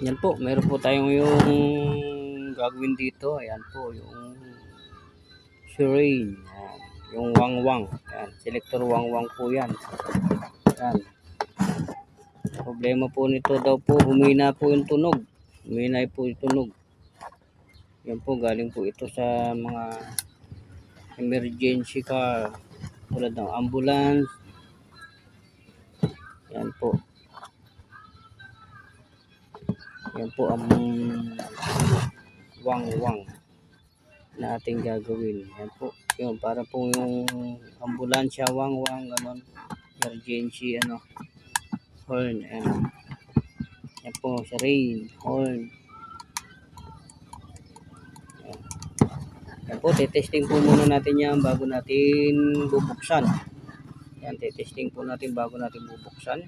Yan po, meron po tayong yung gagawin dito. Ayan po, yung Sirene. Ayan. Yung wangwang. Ayan. Selector wangwang po yan. Ayan. Problema po nito daw po, humina po yung tunog. Humina po yung tunog. Yan po, galing po ito sa mga emergency car. Tulad ng ambulance. Yan po. Yan po ang wang-wang na ating gagawin. Yan po. Yun, para po yung ambulansya, wang-wang, ganon. Emergency, horn. Yan po, sirene, horn. Yan po, testing po muna natin yan bago natin bubuksan. Yan, testing po natin bago natin bubuksan.